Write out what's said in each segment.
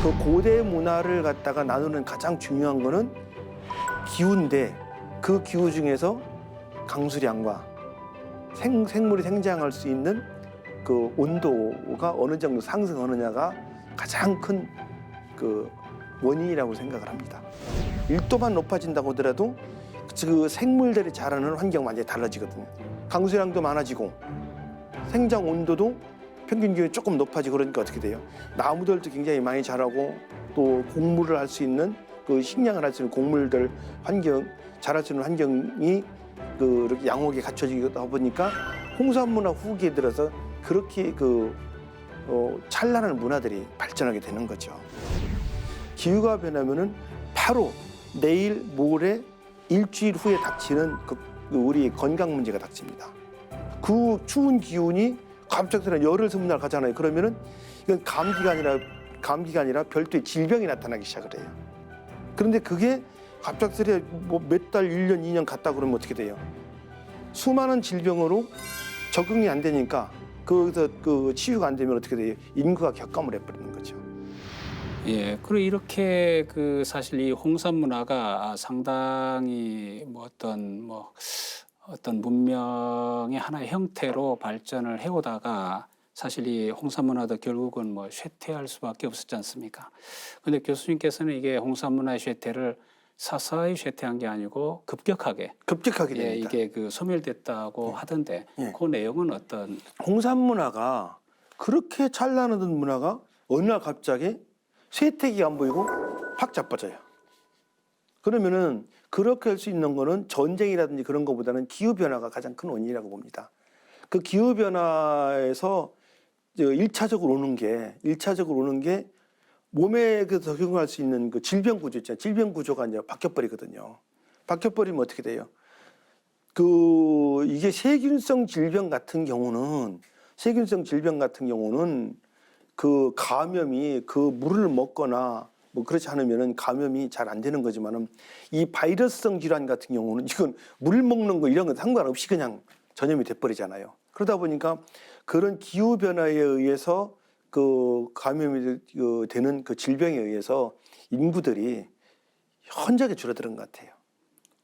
그 고대 문화를 갖다가 나누는 가장 중요한 거는 기후인데 그 기후 중에서 강수량과 생물이 생장할 수 있는 그 온도가 어느 정도 상승하느냐가 가장 큰 그 원인이라고 생각을 합니다. 1도만 높아진다고 하더라도 그 생물들이 자라는 환경 완전히 달라지거든요. 강수량도 많아지고 생장 온도도 평균 기온이 조금 높아지고 그러니까 어떻게 돼요? 나무들도 굉장히 많이 자라고 또 곡물을 할 수 있는 그 식량을 할 수 있는 곡물들 환경 자랄 수 있는 환경이 이렇게 양호하게 갖춰지다 보니까 홍산문화 후기에 들어서 그렇게 찬란한 문화들이 발전하게 되는 거죠. 기후가 변하면은 바로 내일 모레 일주일 후에 닥치는 우리 건강 문제가 닥칩니다. 그 추운 기온이 갑자기 열흘 스무 날 가잖아요. 그러면은 이건 감기가 아니라 별도의 질병이 나타나기 시작을 해요. 그런데 그게 갑작스레 뭐 몇 달, 1년, 2년 갔다 그러면 어떻게 돼요? 수많은 질병으로 적응이 안 되니까 거기서 그 치유가 안 되면 어떻게 돼요? 인구가 격감을 해버리는 거죠. 예, 그리고 이렇게 사실 이 홍산 문화가 상당히 어떤 문명의 하나의 형태로 발전을 해오다가 사실 이 홍산 문화도 결국은 쇠퇴할 수밖에 없었지 않습니까? 근데 교수님께서는 이게 홍산 문화의 쇠퇴를 서서히 쇠퇴한 게 아니고 급격하게 됩니다. 이게 소멸됐다고 하던데 그 내용은 어떤? 홍산 문화가 그렇게 찬란하던 문화가 어느 날 갑자기 쇠퇴기가 안 보이고 확 자빠져요. 그러면은 그렇게 할 수 있는 거는 전쟁이라든지 그런 것보다는 기후변화가 가장 큰 원인이라고 봅니다. 그 기후변화에서 일차적으로 오는 게 몸에 적용할 수 있는 그 질병 구조 있잖아요. 질병 구조가 이제 바뀌어버리거든요. 바뀌어버리면 어떻게 돼요? 이게 세균성 질병 같은 경우는 그 감염이 그 물을 먹거나 그렇지 않으면은 감염이 잘 안 되는 거지만은 이 바이러스성 질환 같은 경우는 이건 물 먹는 거 이런 거 상관없이 그냥 전염이 돼버리잖아요. 그러다 보니까 그런 기후 변화에 의해서 그 감염이 되는 그 질병에 의해서 인구들이 현저하게 줄어드는 것 같아요.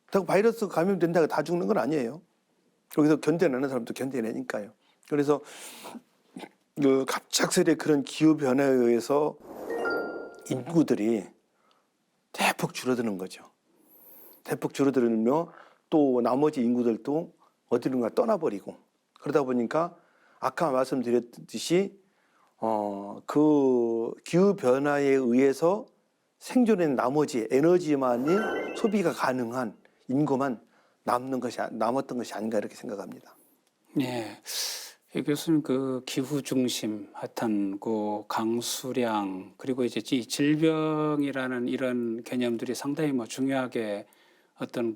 그렇다고 바이러스 감염된다고 다 죽는 건 아니에요. 거기서 견뎌내는 사람도 견뎌내니까요. 그래서 갑작스레 그런 기후 변화에 의해서 인구들이 대폭 줄어드는 거죠. 대폭 줄어들며 또 나머지 인구들도 어디론가 떠나버리고 그러다 보니까 아까 말씀드렸듯이 그 기후 변화에 의해서 생존의 나머지 에너지만이 소비가 가능한 인구만 남았던 것이 아닌가 이렇게 생각합니다. 예. 교수님 기후 중심 하여튼 강수량 그리고 이제 이 질병이라는 이런 개념들이 상당히 중요하게 어떤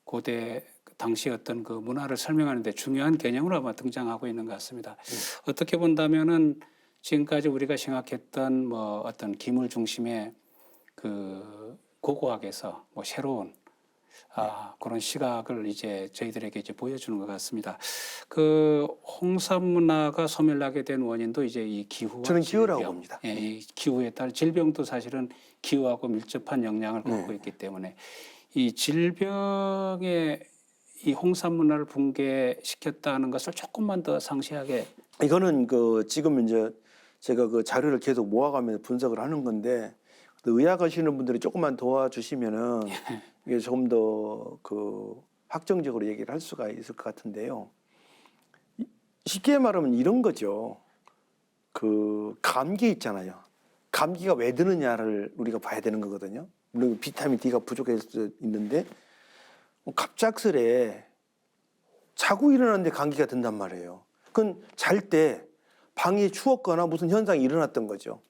고대 당시 어떤 문화를 설명하는 데 중요한 개념으로 아마 등장하고 있는 것 같습니다. 어떻게 본다면은 지금까지 우리가 생각했던 어떤 기물 중심의 고고학에서 새로운 그런 시각을 이제 저희들에게 이제 보여주는 것 같습니다. 홍산 문화가 소멸하게 된 원인도 이제 이 기후와 저는 질병, 기후라고 봅니다. 예, 이 기후에 따른 질병도 사실은 기후하고 밀접한 영향을 갖고 있기 때문에 이 질병에 이 홍산 문화를 붕괴시켰다는 것을 조금만 더 상세하게. 이거는 지금 이제 제가 자료를 계속 모아가면서 분석을 하는 건데 의학하시는 분들이 조금만 도와주시면은 이게 조금 더 확정적으로 얘기를 할 수가 있을 것 같은데요. 쉽게 말하면 이런 거죠. 감기 있잖아요. 감기가 왜 드느냐를 우리가 봐야 되는 거거든요. 물론 비타민 D가 부족할 수도 있는데 갑작스레 자고 일어났는데 감기가 든단 말이에요. 그건 잘 때 방이 추웠거나 무슨 현상이 일어났던 거죠.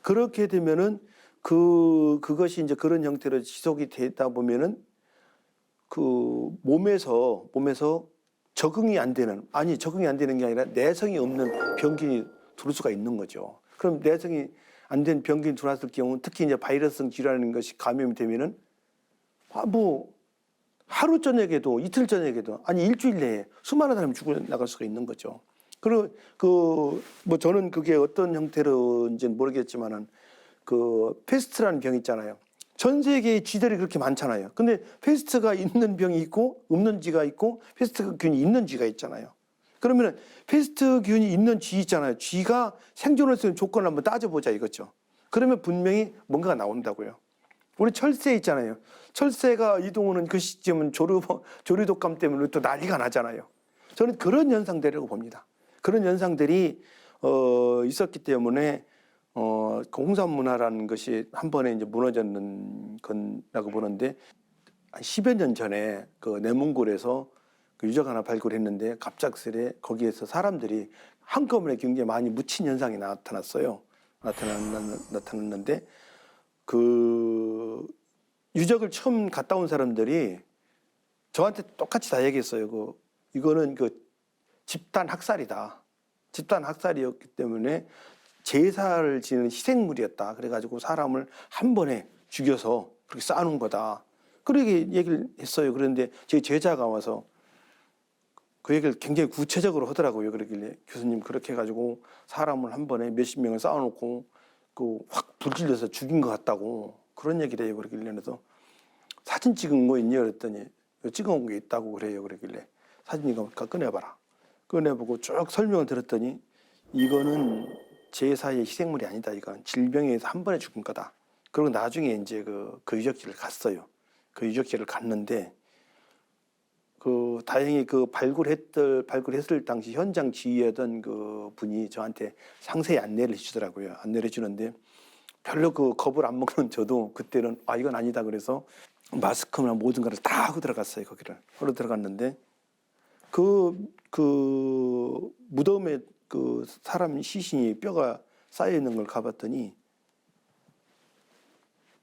그렇게 되면은 그것이 이제 그런 형태로 지속이 되다 보면은 몸에서 적응이 안 되는 게 아니라 내성이 없는 병균이 들어올 수가 있는 거죠. 그럼 내성이 안 된 병균이 들어왔을 경우 특히 이제 바이러스성 질환인 것이 감염이 되면은 하루 저녁에도 이틀 저녁에도 일주일 내에 수많은 사람이 죽어나갈 수가 있는 거죠. 그리고 저는 그게 어떤 형태로인지는 모르겠지만은 그 페스트라는 병 있잖아요. 전 세계에 쥐들이 그렇게 많잖아요. 근데 페스트가 있는 병이 있고 없는 쥐가 있고 페스트균이 있는 쥐가 있잖아요. 그러면 페스트균이 있는 쥐 있잖아요. 쥐가 생존할 수 있는 조건을 한번 따져보자 이거죠. 그러면 분명히 뭔가가 나온다고요. 우리 철새 있잖아요. 철새가 이동하는 그 시점은 조류독감 때문에 또 난리가 나잖아요. 저는 그런 현상들이라고 봅니다. 그런 현상들이 있었기 때문에 그 홍산 문화라는 것이 한 번에 이제 무너졌는 건라고 보는데, 한 10여 년 전에 그 내몽골에서 그 유적 하나 발굴했는데 갑작스레 거기에서 사람들이 한꺼번에 굉장히 많이 묻힌 현상이 나타났어요. 나타났는데 그 유적을 처음 갔다 온 사람들이 저한테 똑같이 다 얘기했어요. 이거는 그 집단 학살이다. 집단 학살이었기 때문에 제사를 지는 희생물이었다. 그래가지고 사람을 한 번에 죽여서 그렇게 쌓아놓은 거다. 그렇게 얘기를 했어요. 그런데 제 제자가 와서 그 얘기를 굉장히 구체적으로 하더라고요. 그러길래 교수님 그렇게 해가지고 사람을 한 번에 몇십 명을 쌓아놓고 그 확 불질러서 죽인 것 같다고 그런 얘기를 해요. 그러길래 그래서 사진 찍은 거 있니? 그랬더니 찍어온 게 있다고 그래요. 그러길래 사진 이거 꺼내봐라. 꺼내보고 쭉 설명을 들었더니 이거는 제사의 희생물이 아니다. 이건 질병에 의해서 한 번에 죽은 거다. 그리고 나중에 이제 그 유적지를 갔어요. 그 유적지를 갔는데 그 다행히 그 발굴했을 당시 현장 지휘하던 그 분이 저한테 상세히 안내를 해주더라고요. 안내를 해주는데 별로 그 겁을 안 먹는 저도 그때는 이건 아니다 그래서 마스크나 모든 거를 다 하고 들어갔어요. 거기를 하러 들어갔는데 그 무덤에 그 사람 시신이 뼈가 쌓여 있는 걸 가봤더니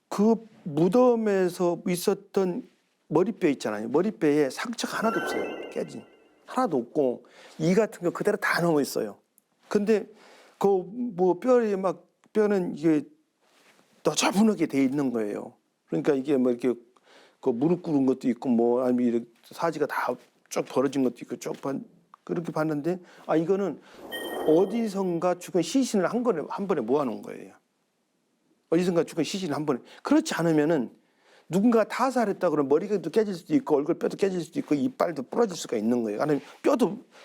그 무덤에서 있었던 머리뼈 있잖아요. 머리뼈에 상처가 하나도 없어요. 깨진 하나도 없고 이 같은 거 그대로 다 넘어 있어요. 근데 그 뭐 뼈는 이게 너저분하게 돼 있는 거예요. 그러니까 이게 뭐 이렇게 그 무릎 꿇은 것도 있고 뭐 아니면 이렇게 사지가 다 쭉 벌어진 것도 있고 그렇게 봤는데 이거는 어디선가 죽은 시신을 한 번에 모아놓은 거예요. 어디선가 죽은 시신을 한 번에. 그렇지 않으면은 누군가 타살했다 그러면 머리가 깨질 수도 있고 얼굴 뼈도 깨질 수도 있고 이빨도 부러질 수가 있는 거예요. 아니면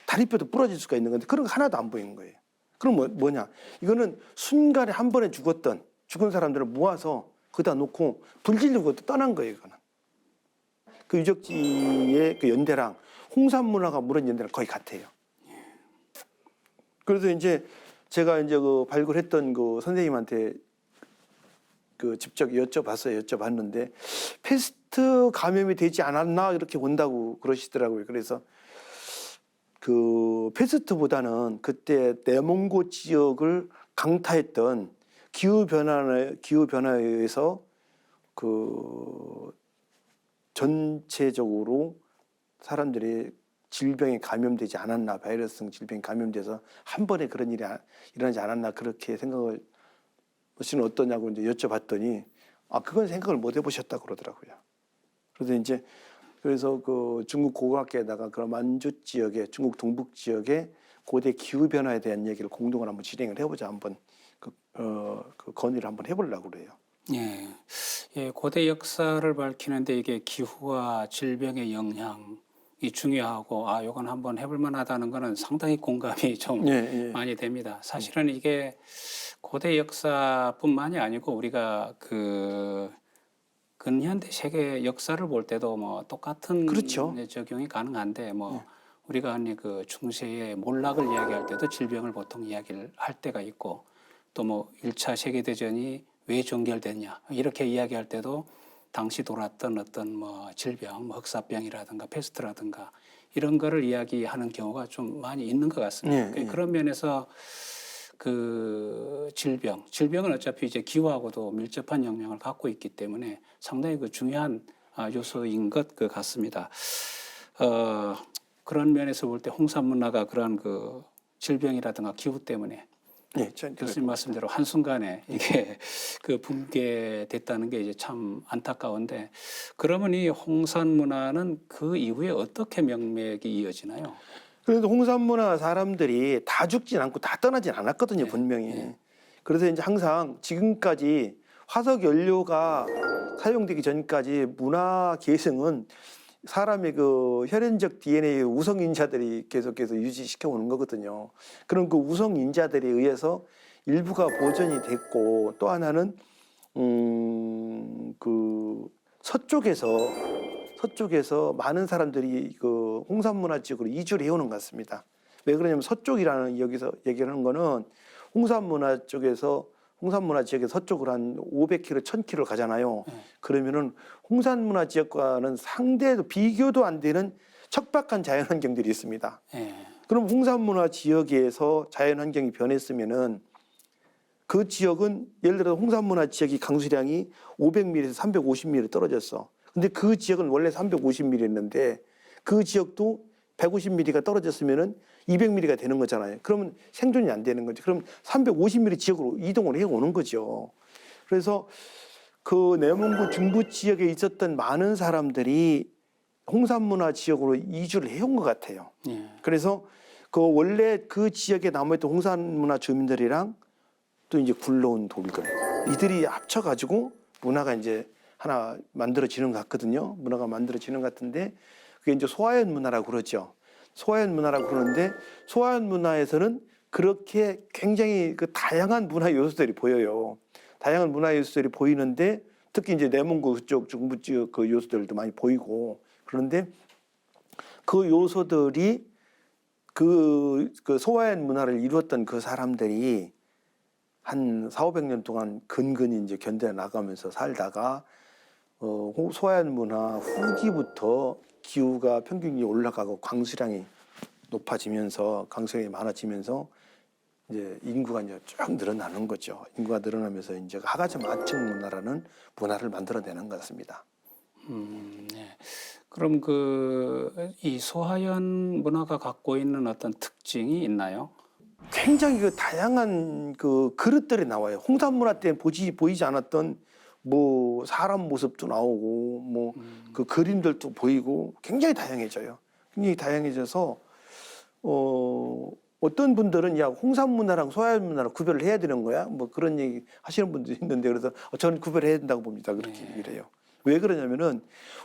다리뼈도 부러질 수가 있는 건데 그런 거 하나도 안 보이는 거예요. 그럼 뭐냐? 이거는 순간에 한 번에 죽은 사람들을 모아서 거기다 놓고 불질르고 떠난 거예요. 이거는. 그 유적지의 그 연대랑 홍산 문화가 무너진 연대랑 거의 같아요. 그래서 이제 제가 이제 그 발굴했던 그 선생님한테 그 직접 여쭤봤는데 패스트 감염이 되지 않았나 이렇게 본다고 그러시더라고요. 그래서 그 패스트보다는 그때 내몽고 지역을 강타했던 기후 변화에 의해서 그 전체적으로 사람들이 질병에 감염되지 않았나, 바이러스성 질병에 감염돼서 한 번에 그런 일이 일어나지 않았나 그렇게 생각을 씨는 어떠냐고 이제 여쭤봤더니 그건 생각을 못 해보셨다 그러더라고요. 그래서 그 중국 고고학계에다가 그런 만주 지역에 중국 동북 지역의 고대 기후 변화에 대한 얘기를 공동으로 한번 진행을 해보자 한번 그 건의를 한번 해보려고 그래요. 예, 고대 역사를 밝히는데 이게 기후와 질병의 영향이 중요하고 이건 한번 해볼 만하다는 거는 상당히 공감이 좀 많이 됩니다. 사실은 이게 고대 역사뿐만이 아니고 우리가 그 근현대 세계 역사를 볼 때도 뭐 똑같은 그렇죠. 적용이 가능한데 우리가 그 중세의 몰락을 이야기할 때도 질병을 보통 이야기를 할 때가 있고 또 뭐 1차 세계대전이 왜 종결됐냐 이렇게 이야기할 때도 당시 돌았던 어떤 뭐 질병, 흑사병이라든가 패스트라든가 이런 거를 이야기하는 경우가 좀 많이 있는 것 같습니다. 그런 면에서 그 질병은 어차피 이제 기후하고도 밀접한 영향을 갖고 있기 때문에 상당히 그 중요한 요소인 것 같습니다. 그런 면에서 볼 때 홍산 문화가 그런 그 질병이라든가 기후 때문에 교수님 말씀대로 한순간에 이게 그 붕괴됐다는 게 이제 참 안타까운데 그러면 이 홍산 문화는 그 이후에 어떻게 명맥이 이어지나요? 그래도 홍산 문화 사람들이 다 죽진 않고 다 떠나진 않았거든요, 분명히. 그래서 이제 항상 지금까지 화석 연료가 사용되기 전까지 문화 계승은 사람의 그 혈연적 DNA의 우성 인자들이 계속해서 유지시켜 오는 거거든요. 그런 그 우성 인자들에 의해서 일부가 보존이 됐고, 또 하나는 그 서쪽에서 많은 사람들이 그 홍산문화 지역으로 이주를 해오는 것 같습니다. 왜 그러냐면 서쪽이라는 여기서 얘기하는 거는 홍산문화 지역에서 서쪽으로 한 500km, 1000km 가잖아요. 그러면은 홍산문화 지역과는 상대도 비교도 안 되는 척박한 자연환경들이 있습니다. 그럼 홍산문화 지역에서 자연환경이 변했으면은 그 지역은 예를 들어 홍산문화 지역이 강수량이 500mm에서 350mm 떨어졌어. 근데 그 지역은 원래 350mm였는데 그 지역도 150mm가 떨어졌으면은 200mm가 되는 거잖아요. 그러면 생존이 안 되는 거죠. 그럼 350mm 지역으로 이동을 해 오는 거죠. 그래서 그 내몽구 중부 지역에 있었던 많은 사람들이 홍산문화 지역으로 이주를 해온 것 같아요. 그래서 그 원래 그 지역에 남아있던 홍산문화 주민들이랑 또 이제 굴러온 돌들 이들이 합쳐가지고 문화가 이제 하나 만들어지는 것 같거든요. 문화가 만들어지는 것 같은데 그게 이제 소화연 문화라고 그러죠. 소화연 문화라고 그러는데 소화연 문화에서는 그렇게 굉장히 그 다양한 문화 요소들이 보여요. 다양한 문화 요소들이 보이는데 특히 이제 내몽구 그쪽 중부 지역 그 요소들도 많이 보이고 그런데 그 요소들이 그 소화연 문화를 이루었던 그 사람들이 한 400~500년 동안 근근히 이제 견뎌 나가면서 살다가 소화연 문화 후기부터 기후가 평균이 올라가고 강수량이 높아지면서 강수량이 많아지면서 이제 인구가 이제 쭉 늘어나는 거죠. 인구가 늘어나면서 이제 하가점 하층 문화라는 문화를 만들어내는 것 같습니다. 네. 그럼 이 소하연 문화가 갖고 있는 어떤 특징이 있나요? 굉장히 그 다양한 그 그릇들이 나와요. 홍산 문화 때는 보이지 않았던 뭐 사람 모습도 나오고 뭐 그 그림들도 보이고 굉장히 다양해져요. 굉장히 다양해져서 어떤 분들은 야 홍산 문화랑 소하연 문화랑 구별을 해야 되는 거야? 뭐 그런 얘기 하시는 분도 있는데 그래서 저는 구별해야 된다고 봅니다. 그렇게 얘기를 해요. 왜 그러냐면은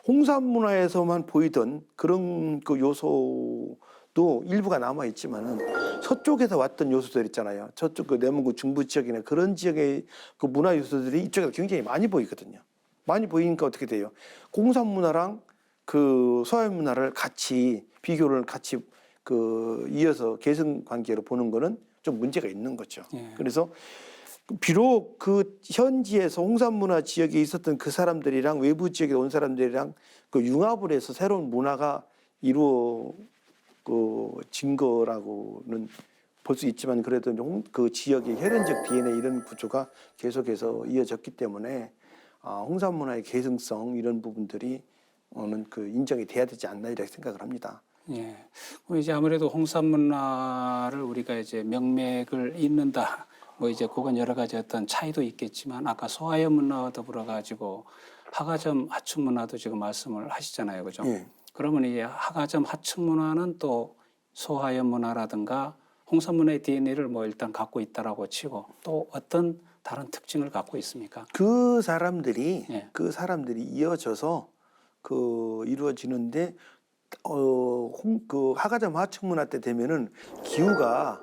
홍산 문화에서만 보이던 그런 그 요소도 일부가 남아 있지만은 서쪽에서 왔던 요소들 있잖아요. 저쪽 그 내몽구 중부 지역이나 그런 지역의 그 문화 요소들이 이쪽에서 굉장히 많이 보이거든요. 많이 보이니까 어떻게 돼요? 홍산 문화랑 그 소하연 문화를 같이 비교를 같이 그 이어서 계승 관계로 보는 거는 좀 문제가 있는 거죠. 그래서 비록 그 현지에서 홍산 문화 지역에 있었던 그 사람들이랑 외부 지역에 온 사람들이랑 그 융합을 해서 새로운 문화가 이루어진 거라고는 볼 수 있지만 그래도 그 지역의 혈연적 DNA 이런 구조가 계속해서 이어졌기 때문에 홍산 문화의 계승성 이런 부분들이 그 인정이 돼야 되지 않나 이렇게 생각을 합니다. 예. 이제 아무래도 홍산 문화를 우리가 이제 명맥을 잇는다. 뭐 이제 그건 여러 가지 어떤 차이도 있겠지만 아까 소하연 문화와 더불어 가지고 하가점 하층 문화도 지금 말씀을 하시잖아요, 그죠? 그러면 이 하가점 하층 문화는 또 소하연 문화라든가 홍산 문화의 DNA를 뭐 일단 갖고 있다라고 치고 또 어떤 다른 특징을 갖고 있습니까? 그 사람들이 이어져서 그 이루어지는데 그 하가점 하층 문화 때 되면은 기후가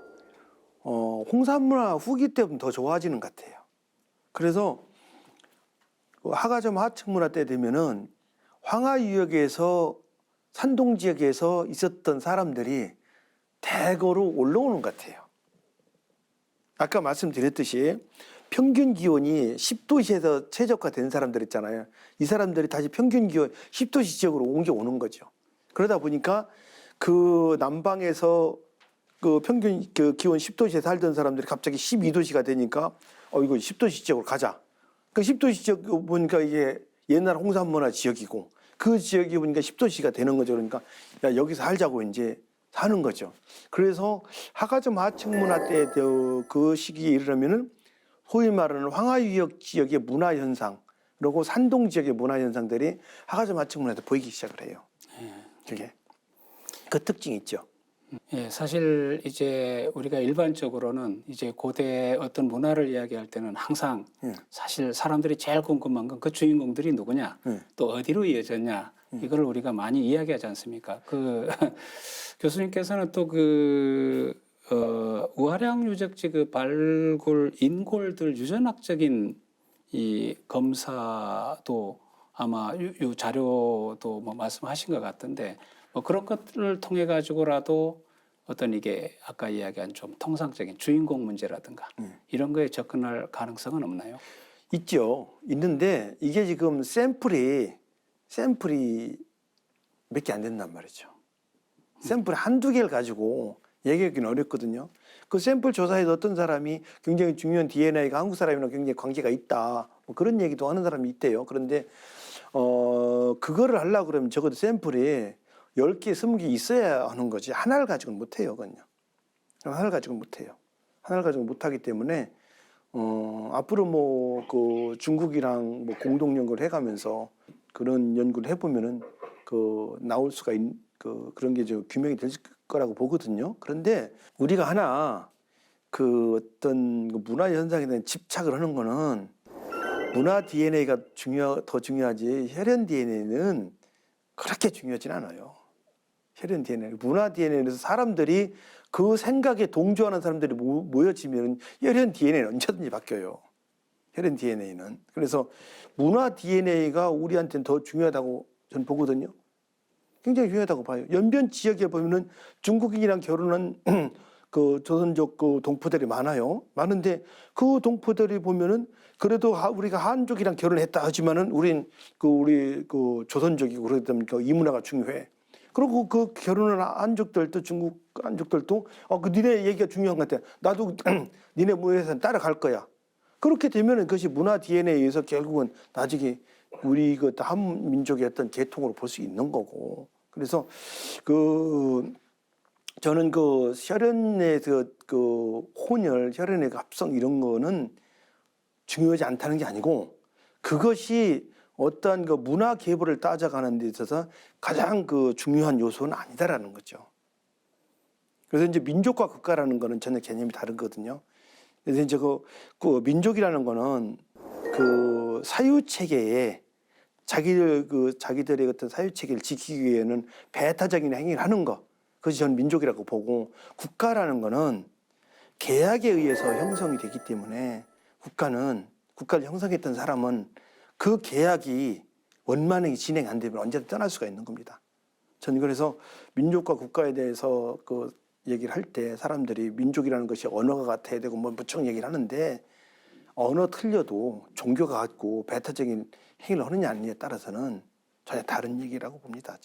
홍산 문화 후기 때보다 더 좋아지는 것 같아요. 그래서 하가점 하층 문화 때 되면은 황하 유역에서 산동 지역에서 있었던 사람들이 대거로 올라오는 것 같아요. 아까 말씀드렸듯이 평균 기온이 10도시에서 최저가된 사람들 있잖아요. 이 사람들이 다시 평균 기온 10도시 지역으로 옮겨오는 거죠. 그러다 보니까 그 남방에서 그 평균 그 기온 10도시에 살던 사람들이 갑자기 12도시가 되니까 이거 10도시 지역으로 가자. 그 10도시 지역 보니까 이게 옛날 홍산문화 지역이고 그 지역이 보니까 10도시가 되는 거죠. 그러니까 야 여기서 살자고 이제 사는 거죠. 그래서 하가점 하층 문화 때 그 시기에 이르면은 소위 말하는 황하유역 지역의 문화 현상 그리고 산동 지역의 문화 현상들이 하가점 하층 문화에 보이기 시작을 해요. 그게 그 특징이 있죠. 예, 사실 이제 우리가 일반적으로는 이제 고대 어떤 문화를 이야기할 때는 항상 예. 사실 사람들이 제일 궁금한 건 그 주인공들이 누구냐, 예. 또 어디로 이어졌냐, 이걸 우리가 많이 이야기하지 않습니까? 그 교수님께서는 또 우하량 유적지 그 발굴 인골들 유전학적인 이 검사도 아마 요 자료도 뭐 말씀하신 것 같던데 뭐 그런 것들을 통해 가지고라도 어떤 이게 아까 이야기한 좀 통상적인 주인공 문제라든가 이런 거에 접근할 가능성은 없나요? 있죠. 있는데 이게 지금 샘플이 몇 개 안 된단 말이죠. 샘플 한두 개를 가지고 얘기하기는 어렵거든요. 그 샘플 조사에서 어떤 사람이 굉장히 중요한 DNA가 한국 사람이랑 굉장히 관계가 있다. 뭐 그런 얘기도 하는 사람이 있대요. 그런데 그거를 하려고 그러면 적어도 샘플이 10개, 20개 있어야 하는 거지. 하나를 가지고는 못해요, 그건요. 하나를 가지고는 못해요. 하나를 가지고 못하기 때문에 앞으로 뭐 그 중국이랑 뭐 공동 연구를 해가면서 그런 연구를 해보면은 그 나올 수가 그런 게 좀 규명이 될 거라고 보거든요. 그런데 우리가 하나 그 어떤 문화 현상에 대한 집착을 하는 거는 문화 DNA가 더 중요하지 혈연 DNA는 그렇게 중요하진 않아요. 혈연 DNA, 문화 DNA에서 사람들이 그 생각에 동조하는 사람들이 모여지면 혈연 DNA는 언제든지 바뀌어요. 혈연 DNA는. 그래서 문화 DNA가 우리한테는 더 중요하다고 저는 보거든요. 굉장히 중요하다고 봐요. 연변 지역에 보면은 중국인이랑 결혼한 그 조선족 그 동포들이 많아요. 많은데 그 동포들이 보면은 그래도 우리가 한족이랑 결혼했다 하지만은 우리 그 조선족이고 그러면 그 이 문화가 중요해. 그리고 그 결혼한 한족들도 중국 한족들도 그 니네 얘기가 중요한 것 같아. 나도 니네 문화에서 따라갈 거야. 그렇게 되면은 그것이 문화 DNA에 의해서 결국은 나중에 우리 그 한민족의 어떤 계통으로 볼 수 있는 거고. 그래서 저는 그 혈연의 그 혼혈, 혈연의 합성 이런 거는 중요하지 않다는 게 아니고 그것이 어떠한 그 문화 계보를 따져가는 데 있어서 가장 그 중요한 요소는 아니다라는 거죠. 그래서 이제 민족과 국가라는 거는 전혀 개념이 다르거든요. 그래서 이제 그 민족이라는 거는 그 사유 체계에 자기들의 어떤 사유 체계를 지키기 위해는 배타적인 행위를 하는 것. 그것이 저는 민족이라고 보고 국가라는 거는 계약에 의해서 형성이 되기 때문에 국가를 형성했던 사람은 그 계약이 원만하게 진행 안 되면 언제든 떠날 수가 있는 겁니다. 저는 그래서 민족과 국가에 대해서 그 얘기를 할 때 사람들이 민족이라는 것이 언어가 같아야 되고 뭐 무척 얘기를 하는데 언어 틀려도 종교가 같고 배타적인 행위를 하느냐 아니냐에 따라서는 전혀 다른 얘기라고 봅니다.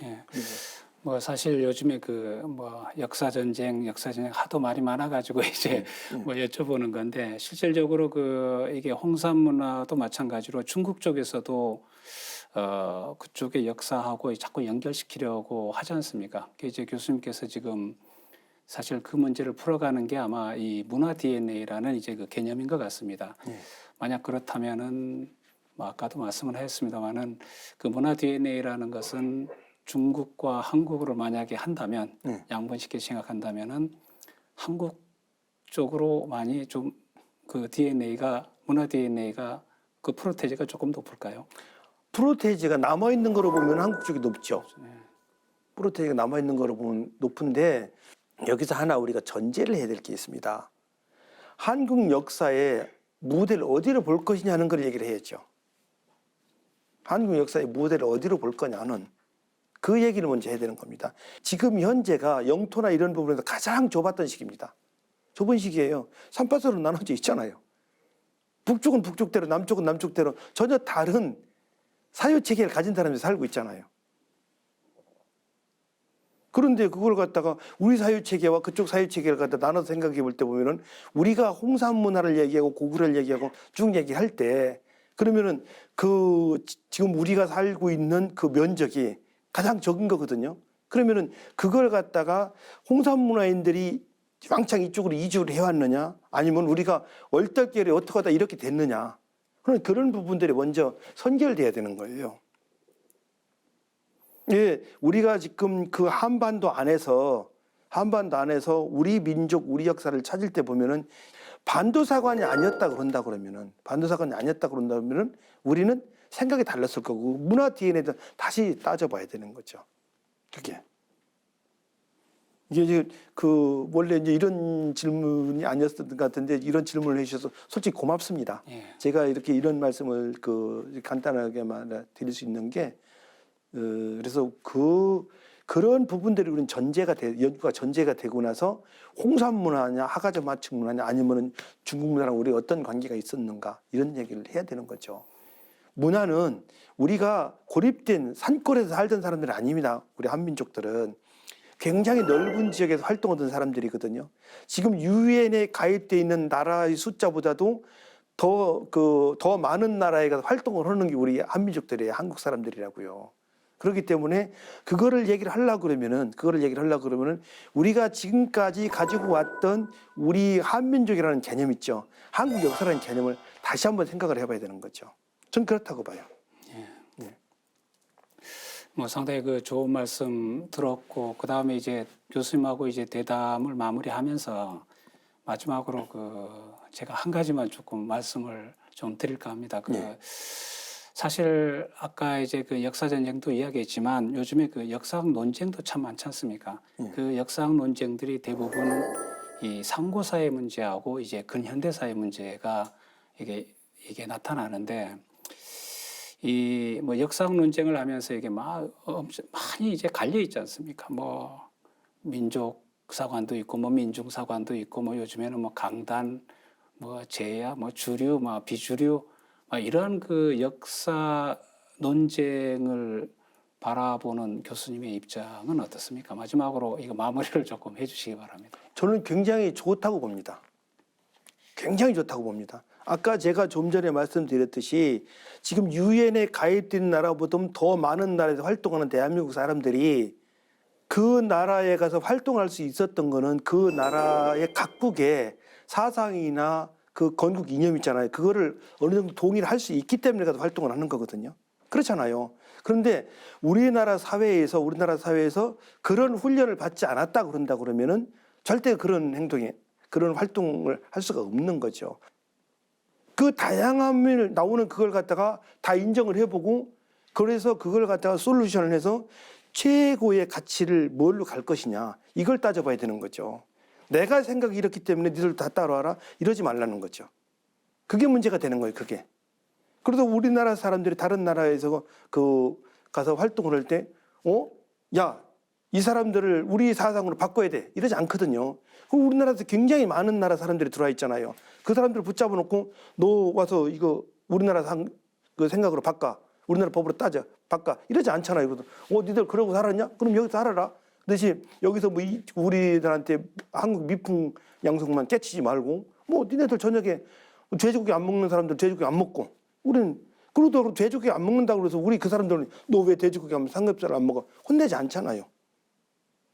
예. 뭐 사실 요즘에 역사 전쟁 하도 말이 많아가지고 이제 뭐 여쭤보는 건데 실질적으로 이게 홍산 문화도 마찬가지로 중국 쪽에서도 그쪽의 역사하고 자꾸 연결시키려고 하지 않습니까? 이제 교수님께서 지금 사실 그 문제를 풀어가는 게 아마 이 문화 DNA라는 이제 그 개념인 것 같습니다. 만약 그렇다면은 뭐 아까도 말씀을 하셨습니다만은 그 문화 DNA라는 것은 중국과 한국으로 만약에 한다면 양분시켜 생각한다면은 한국 쪽으로 많이 좀 그 문화 DNA가 그 프로테이지가 조금 높을까요? 프로테이지가 남아 있는 거로 보면 한국 쪽이 높죠. 프로테이지가 남아 있는 거로 보면 높은데 여기서 하나 우리가 전제를 해야 될 게 있습니다. 한국 역사의 무대를 어디로 볼 것이냐는 걸 얘기를 해야죠. 한국 역사의 무대를 어디로 볼 거냐는 그 얘기를 먼저 해야 되는 겁니다. 지금 현재가 영토나 이런 부분에서 가장 좁았던 시기입니다. 좁은 시기예요. 삼파서로 나눠져 있잖아요. 북쪽은 북쪽대로 남쪽은 남쪽대로 전혀 다른 사유체계를 가진 사람들이 살고 있잖아요. 그런데 그걸 갖다가 우리 사유체계와 그쪽 사유체계를 갖다 나눠서 생각해 볼 때 보면은 우리가 홍산 문화를 얘기하고 고구려를 얘기하고 쭉 얘기할 때 그러면은 지금 우리가 살고 있는 그 면적이 가장 적은 거거든요. 그러면은 그걸 갖다가 홍산 문화인들이 왕창 이쪽으로 이주를 해왔느냐 아니면 우리가 얼떨결에 어떻게 하다 이렇게 됐느냐 그런 부분들이 먼저 선결돼야 되는 거예요. 예, 우리가 지금 그 한반도 안에서 한반도 안에서 우리 민족, 우리 역사를 찾을 때 보면은 반도사관이 아니었다 그런다 그러면은 우리는 생각이 달랐을 거고 문화 DNA도 다시 따져봐야 되는 거죠. 그게 이게 이제 그 원래 이제 이런 질문이 아니었던 것 같은데 이런 질문을 해주셔서 솔직히 고맙습니다. 예. 제가 이렇게 이런 말씀을 그 간단하게만 드릴 수 있는 게 그래서 그런 부분들이 우리는 연구가 전제가 되고 나서 홍산 문화냐 하가점 하층 문화냐 아니면은 중국 문화랑 우리 어떤 관계가 있었는가 이런 얘기를 해야 되는 거죠. 문화는 우리가 고립된 산골에서 살던 사람들이 아닙니다. 우리 한민족들은 굉장히 넓은 지역에서 활동하던 사람들이거든요. 지금 유엔에 가입돼 있는 나라의 숫자보다도 더 많은 나라에 가서 활동을 하는 게 우리 한민족들이에요. 한국 사람들이라고요. 그렇기 때문에 그거를 얘기를 하려고 그러면은 우리가 지금까지 가지고 왔던 우리 한민족이라는 개념 있죠. 한국 역사라는 개념을 다시 한번 생각을 해봐야 되는 거죠. 전 그렇다고 봐요. 뭐 상당히 그 좋은 말씀 들었고 그 다음에 이제 교수님하고 이제 대담을 마무리하면서 마지막으로 그 제가 한 가지만 조금 말씀을 좀 드릴까 합니다. 사실 아까 이제 그 역사 전쟁도 이야기했지만 요즘에 그 역사학 논쟁도 참 많지 않습니까? 그 역사학 논쟁들이 대부분 이 상고사의 문제하고 이제 근현대사의 문제가 이게 나타나는데. 이 뭐 역사학 논쟁을 하면서 이게 많이 이제 갈려 있지 않습니까? 뭐 민족 사관도 있고 뭐 민중 사관도 있고 뭐 요즘에는 뭐 강단, 뭐 제야, 뭐 주류, 뭐 비주류, 이런 그 역사 논쟁을 바라보는 교수님의 입장은 어떻습니까? 마지막으로 이거 마무리를 조금 해주시기 바랍니다. 저는 굉장히 좋다고 봅니다. 굉장히 좋다고 봅니다. 아까 제가 좀 전에 말씀드렸듯이 지금 유엔에 가입된 나라보다 더 많은 나라에서 활동하는 대한민국 사람들이 그 나라에 가서 활동할 수 있었던 거는 그 나라의 각국의 사상이나 그 건국 이념 있잖아요. 그거를 어느 정도 동의를 할 수 있기 때문에 가서 활동을 하는 거거든요. 그렇잖아요. 그런데 우리나라 사회에서 그런 훈련을 받지 않았다 그런다 그러면은 절대 그런 활동을 할 수가 없는 거죠. 그 다양함을 나오는 그걸 갖다가 다 인정을 해보고 그래서 그걸 갖다가 솔루션을 해서 최고의 가치를 뭘로 갈 것이냐 이걸 따져봐야 되는 거죠. 내가 생각이 이렇기 때문에 니들 다 따라와라 이러지 말라는 거죠. 그게 문제가 되는 거예요. 그게. 그래서 우리나라 사람들이 다른 나라에서 가서 활동을 할 때 야, 이 사람들을 우리 사상으로 바꿔야 돼 이러지 않거든요. 그럼 우리나라에서 굉장히 많은 나라 사람들이 들어와 있잖아요. 그 사람들을 붙잡아 놓고 너 와서 이거 우리나라 그 생각으로 바꿔. 우리나라 법으로 따져. 바꿔. 이러지 않잖아요. 그래서 니들 그러고 살았냐? 그럼 여기서 살아라. 대신 여기서 뭐 우리들한테 한국 미풍 양성만 깨치지 말고 니네들 저녁에 돼지고기 안 먹는 사람들 돼지고기 안 먹고 우리는 그러도 돼지고기 안 먹는다고 그래서 우리 그 사람들은 너 왜 돼지고기 하면 삼겹살 안 먹어? 혼내지 않잖아요.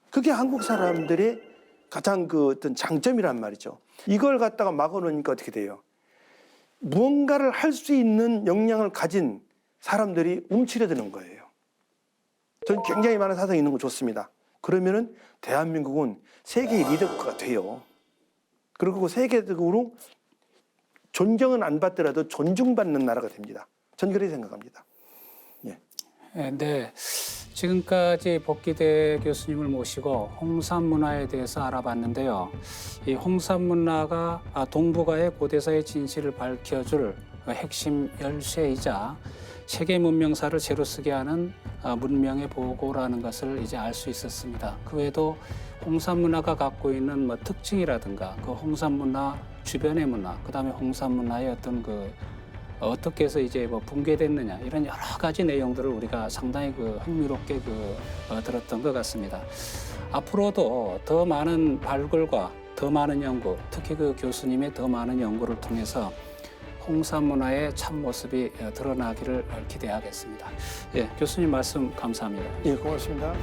그게 한국 사람들의 가장 그 어떤 장점이란 말이죠. 이걸 갖다가 막아놓으니까 어떻게 돼요? 무언가를 할 수 있는 역량을 가진 사람들이 움츠려드는 거예요. 저는 굉장히 많은 사상이 있는 거 좋습니다. 그러면은 대한민국은 세계의 리더국가가 돼요. 그리고 세계적으로 존경은 안 받더라도 존중받는 나라가 됩니다. 전 그렇게 생각합니다. 네. 지금까지 복기대 교수님을 모시고 홍산 문화에 대해서 알아봤는데요. 이 홍산 문화가 동북아의 고대사의 진실을 밝혀줄 핵심 열쇠이자 세계 문명사를 새로 쓰게 하는 문명의 보고라는 것을 이제 알 수 있었습니다. 그 외에도 홍산 문화가 갖고 있는 뭐 특징이라든가 그 홍산 문화 주변의 문화, 그다음에 홍산 문화의 어떤 어떻게 해서 이제 뭐 붕괴됐느냐 이런 여러 가지 내용들을 우리가 상당히 흥미롭게 들었던 것 같습니다. 앞으로도 더 많은 발굴과 더 많은 연구, 특히 교수님의 더 많은 연구를 통해서 홍산 문화의 참 모습이 드러나기를 기대하겠습니다. 교수님 말씀 감사합니다. 고맙습니다.